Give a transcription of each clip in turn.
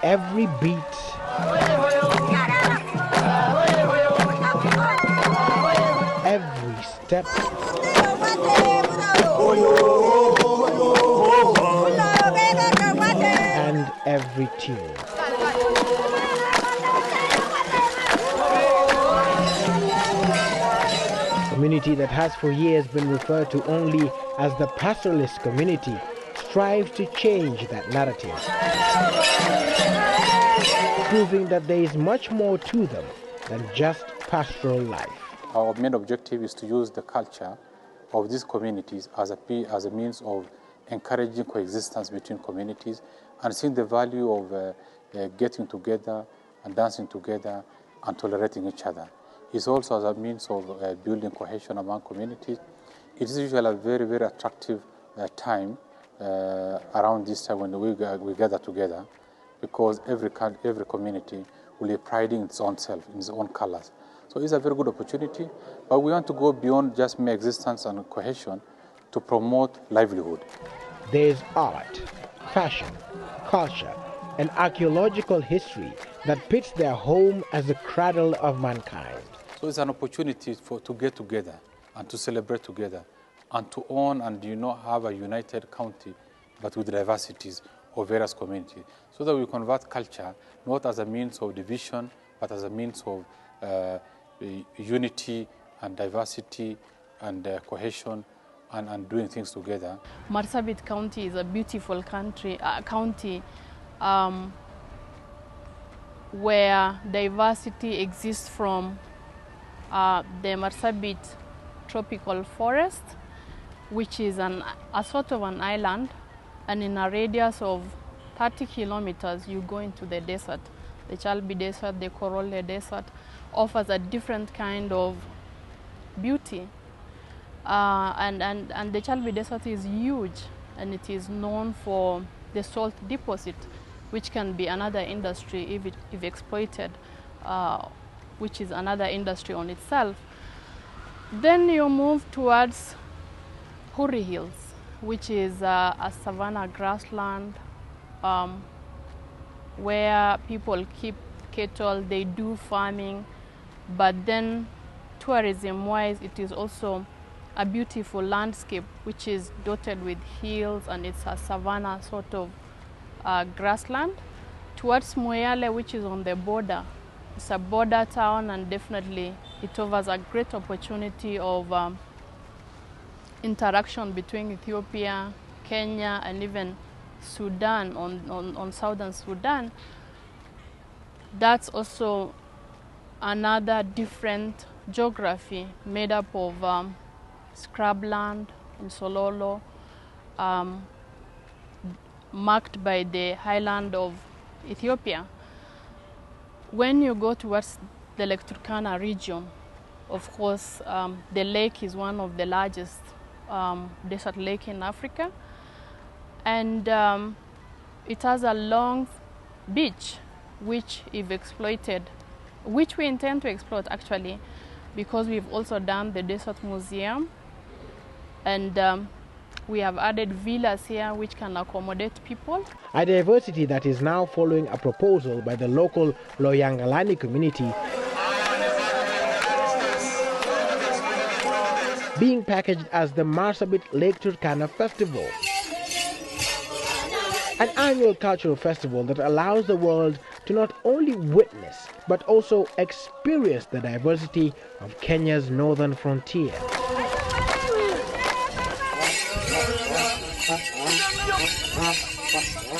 every beat, every step, and every tune. A community that has for years been referred to only as the pastoralist community strives to change that narrative, proving that there is much more to them than just pastoral life. Our main objective is to use the culture of these communities as a means of encouraging coexistence between communities and seeing the value of getting together and dancing together and tolerating each other. It's also as a means of building cohesion among communities. It is usually a very, very attractive time around this time when we gather together, because every community will be priding its own self, in its own colors. So it's a very good opportunity, but we want to go beyond just mere existence and cohesion to promote livelihood. There's art, fashion, culture, and archaeological history that pits their home as the cradle of mankind. So it's an opportunity to get together and to celebrate together and to own and have a united county, but with diversities of various communities, so that we convert culture not as a means of division, but as a means of unity and diversity and cohesion and doing things together. Marsabit County is a beautiful county where diversity exists from the Marsabit tropical forest, which is a sort of an island, and in a radius of 30 kilometers you go into the desert. The Chalbi Desert, the Korole Desert offers a different kind of beauty. And the Chalbi Desert is huge, and it is known for the salt deposit, which can be another industry if exploited, which is another industry on itself. Then you move towards Huri Hills, which is a savanna grassland where people keep cattle, they do farming, but then tourism-wise, it is also a beautiful landscape which is dotted with hills, and it's a savanna sort of grassland. Towards Moyale, which is on the border, it's a border town, and definitely it offers a great opportunity of interaction between Ethiopia, Kenya, and even Sudan, on southern Sudan. That's also another different geography made up of scrubland in Sololo, marked by the highland of Ethiopia. When you go towards the Lake Turkana region, of course, the lake is one of the largest desert lake in Africa, and it has a long beach which, if exploited, which we intend to exploit actually, because we've also done the desert museum, and we have added villas here which can accommodate people. A diversity that is now following a proposal by the local Loyangalani community, being packaged as the Marsabit Lake Turkana Festival, an annual cultural festival that allows the world to not only witness but also experience the diversity of Kenya's northern frontier.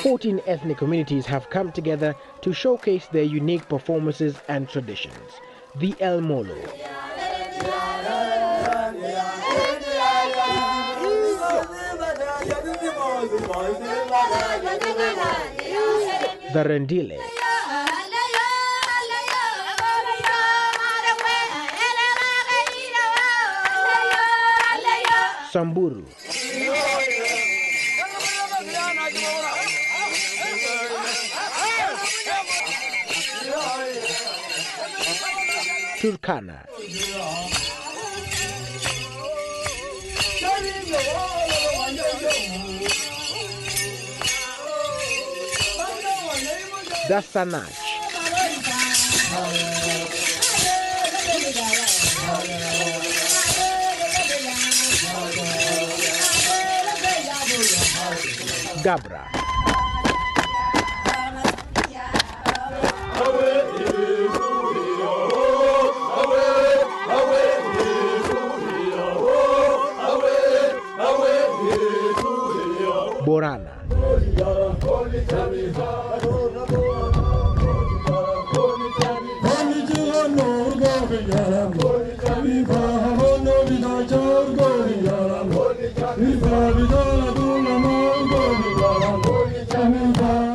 14 ethnic communities have come together to showcase their unique performances and traditions. The El Molo, the Rendile, Samburu, Turkana, the Sanach. Gabra. Borana.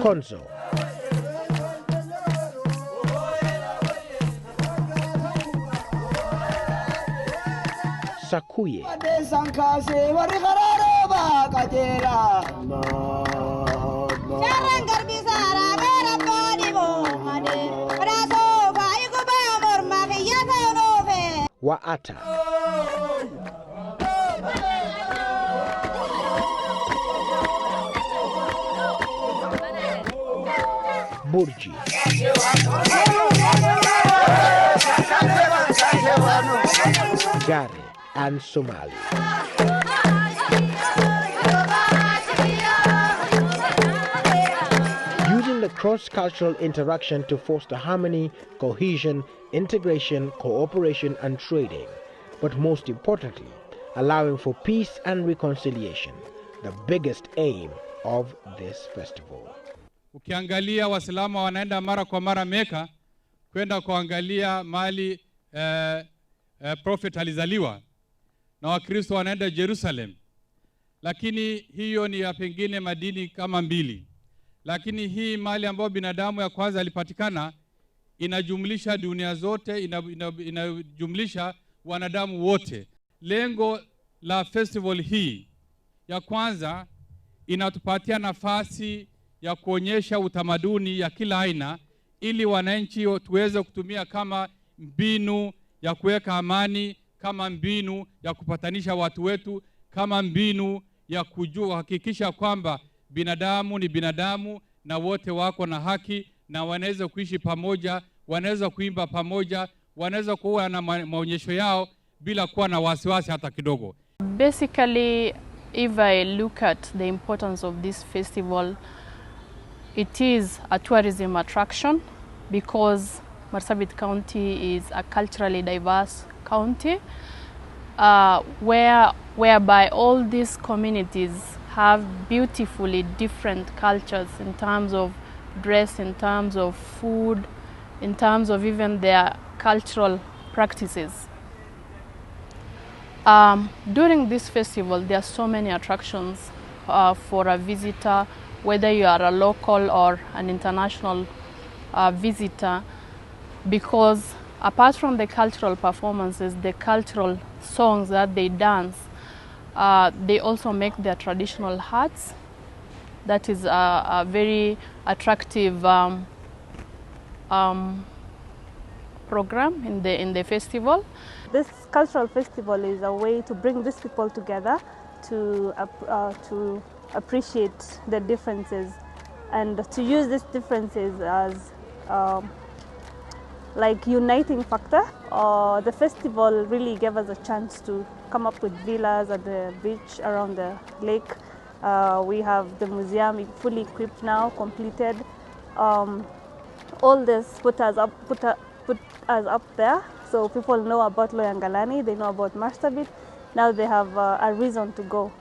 Konzo. Sakuye. Waata. Burji. Gare and Somali. Using the cross-cultural interaction to foster harmony, cohesion, integration, cooperation and trading, but most importantly, allowing for peace and reconciliation, the biggest aim of this festival. Ukiangalia Waislamu wanaenda mara kwa mara Meka kwenda kuangalia mali Prophet alizaliwa, na Wakristo wanaenda Jerusalem. Lakini hiyo ni ya pengine madini kama mbili. Lakini hii mali ambayo binadamu ya kwanza alipatikana inajumlisha dunia zote, inajumlisha wanadamu wote. Lengo la festival hii ya kwanza inatupatia nafasi ya kuonyesha utamaduni ya kila aina, ili wananchi tuweze kutumia kama mbinu ya kuweka amani, kama mbinu ya kupatanisha watu wetu, kama mbinu ya kuhakikisha kwamba binadamu ni binadamu na wote wako na haki na wanaweza kuishi pamoja, wanaweza kuimba pamoja, wanaweza kuwa na maonyesho yao bila kuwa na wasiwasi hata kidogo. Basically, if I look at the importance of this festival, it is a tourism attraction because Marsabit County is a culturally diverse county whereby all these communities have beautifully different cultures in terms of dress, in terms of food, in terms of even their cultural practices. During this festival, there are so many attractions for a visitor, whether you are a local or an international visitor, because apart from the cultural performances, the cultural songs that they dance, they also make their traditional hats. That is a very attractive program in the festival. This cultural festival is a way to bring these people together to appreciate the differences and to use these differences as like uniting factor. The festival really gave us a chance to come up with villas at the beach around the lake. We have the museum fully equipped now, completed. All this put us up there, so people know about Loyangalani, they know about Marsabit. Now they have a reason to go.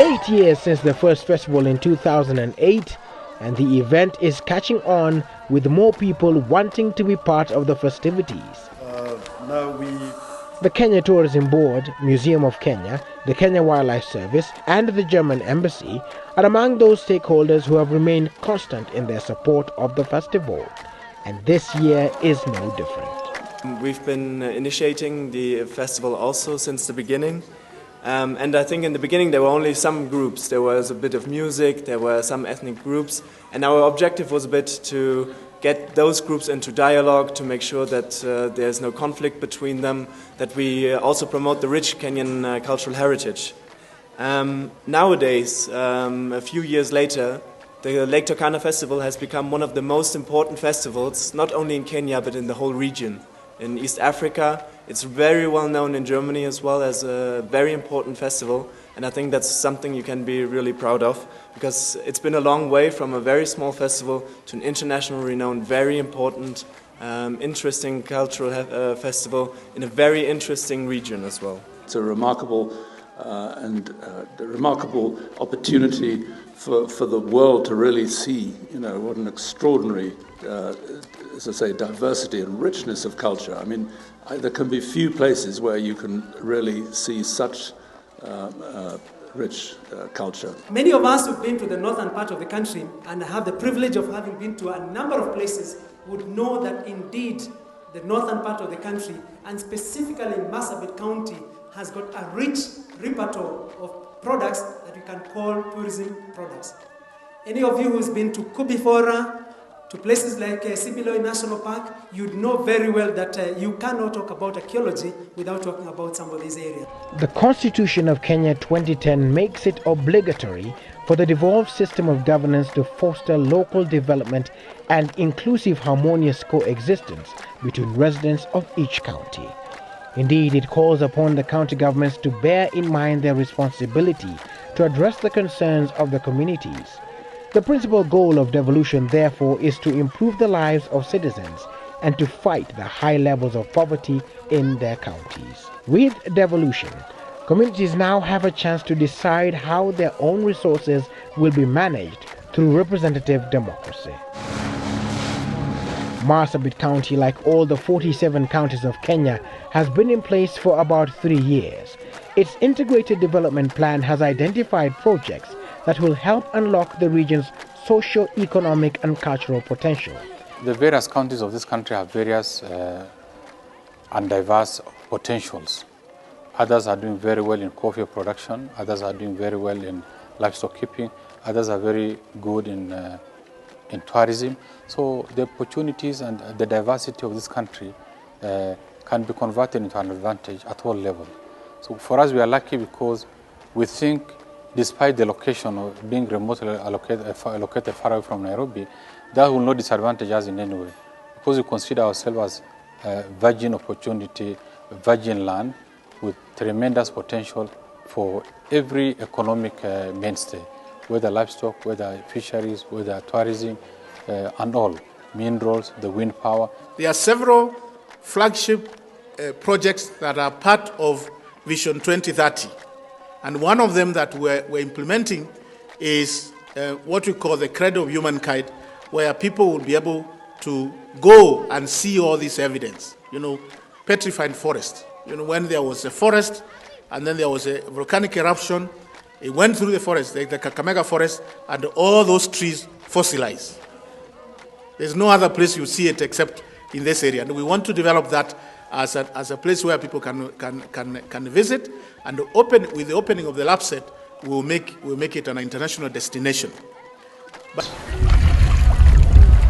8 years since the first festival in 2008, and the event is catching on with more people wanting to be part of the festivities. The Kenya Tourism Board, Museum of Kenya, the Kenya Wildlife Service and the German Embassy are among those stakeholders who have remained constant in their support of the festival. And this year is no different. We've been initiating the festival also since the beginning. And I think in the beginning there were only some groups. There was a bit of music, there were some ethnic groups. And our objective was a bit to get those groups into dialogue, to make sure that there's no conflict between them, that we also promote the rich Kenyan cultural heritage. Nowadays, a few years later, The Lake Turkana festival has become one of the most important festivals, not only in Kenya but in the whole region. In East Africa, it's very well known in Germany as well as a very important festival, and I think that's something you can be really proud of, because it's been a long way from a very small festival to an international renowned, very important, interesting cultural festival in a very interesting region as well. It's a remarkable opportunity for the world to really see, what an extraordinary, as I say, diversity and richness of culture. I mean, there can be few places where you can really see such rich culture. Many of us who've been to the northern part of the country and have the privilege of having been to a number of places would know that indeed the northern part of the country, and specifically Marsabit County, has got a rich repertoire of products that we can call tourism products. Any of you who's been to Kubifora, to places like Sibiloi National Park, you'd know very well that you cannot talk about archaeology without talking about some of these areas. The Constitution of Kenya 2010 makes it obligatory for the devolved system of governance to foster local development and inclusive harmonious coexistence between residents of each county. Indeed, it calls upon the county governments to bear in mind their responsibility to address the concerns of the communities. The principal goal of devolution, therefore, is to improve the lives of citizens and to fight the high levels of poverty in their counties. With devolution, communities now have a chance to decide how their own resources will be managed through representative democracy. Marsabit County, like all the 47 counties of Kenya, has been in place for about 3 years. Its integrated development plan has identified projects that will help unlock the region's socio-economic and cultural potential. The various counties of this country have various and diverse potentials. Others are doing very well in coffee production, others are doing very well in livestock keeping, others are very good in tourism. So the opportunities and the diversity of this country can be converted into an advantage at all levels. So for us, we are lucky because we think, despite the location of being remotely located far away from Nairobi, that will not disadvantage us in any way, because we consider ourselves as virgin opportunity, virgin land with tremendous potential for every economic mainstay, whether livestock, whether fisheries, whether tourism, and all, minerals, the wind power. There are several flagship projects that are part of Vision 2030. And one of them that we're implementing is what we call the Cradle of Humankind, where people will be able to go and see all this evidence. Petrified forest. When there was a forest and then there was a volcanic eruption, it went through the forest, the Kakamega forest, and all those trees fossilized. There's no other place you see it except in this area. And we want to develop that as a place where people can visit, and with the opening of the lab set, we'll make it an international destination.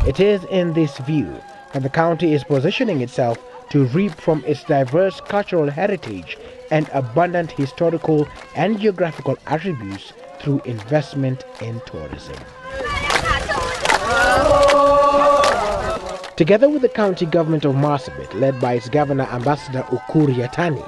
It is in this view that the county is positioning itself to reap from its diverse cultural heritage and abundant historical and geographical attributes through investment in tourism. Together with the county government of Marsabit, led by its governor, Ambassador Ukur Yatani,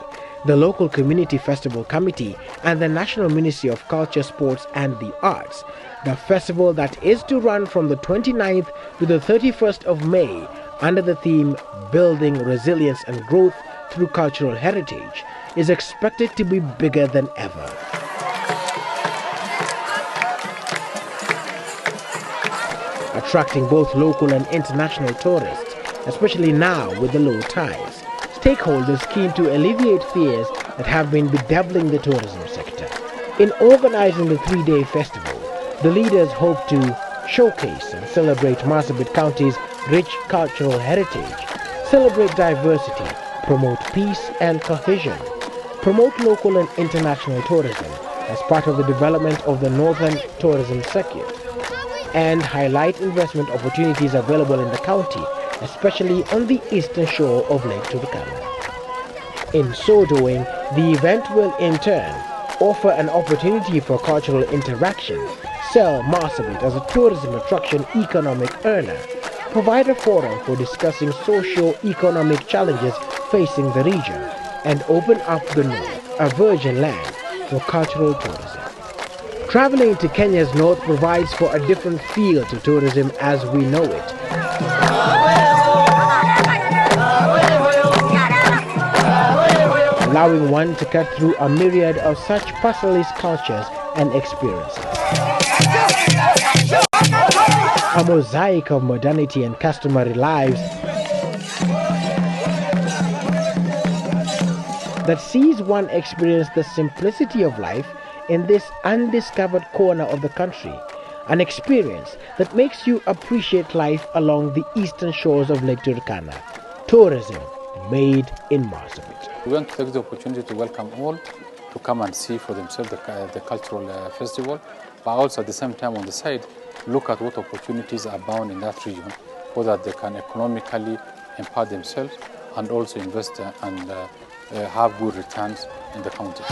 the local community festival committee, and the National Ministry of Culture, Sports and the Arts, the festival that is to run from the 29th to the 31st of May under the theme Building Resilience and Growth Through Cultural Heritage is expected to be bigger than ever. Attracting both local and international tourists, especially now with the low tides. Stakeholders keen to alleviate fears that have been bedeviling the tourism sector. In organizing the 3-day festival, the leaders hope to showcase and celebrate Marsabit County's rich cultural heritage, celebrate diversity, promote peace and cohesion, promote local and international tourism as part of the development of the Northern Tourism Circuit, and highlight investment opportunities available in the county, especially on the eastern shore of Lake Turkana. In so doing, the event will in turn offer an opportunity for cultural interaction, sell Marsabit as a tourism attraction economic earner, provide a forum for discussing socio-economic challenges facing the region, and open up the north, a virgin land, for cultural tourism. Traveling to Kenya's north provides for a different feel to tourism as we know it. Allowing one to cut through a myriad of such pastoralist cultures and experiences. A mosaic of modernity and customary lives that sees one experience the simplicity of life in this undiscovered corner of the country. An experience that makes you appreciate life along the eastern shores of Lake Turkana. Tourism made in Marsabit. We want to take the opportunity to welcome all to come and see for themselves the cultural festival, but also at the same time on the side, look at what opportunities are bound in that region so that they can economically empower themselves and also invest and have good returns in the county.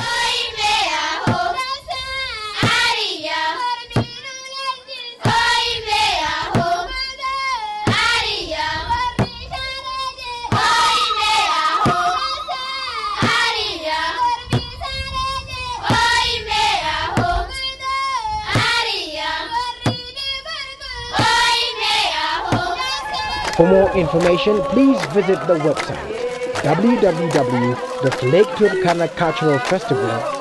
For more information, please visit the website www.laketurkanaculturalfestival.com.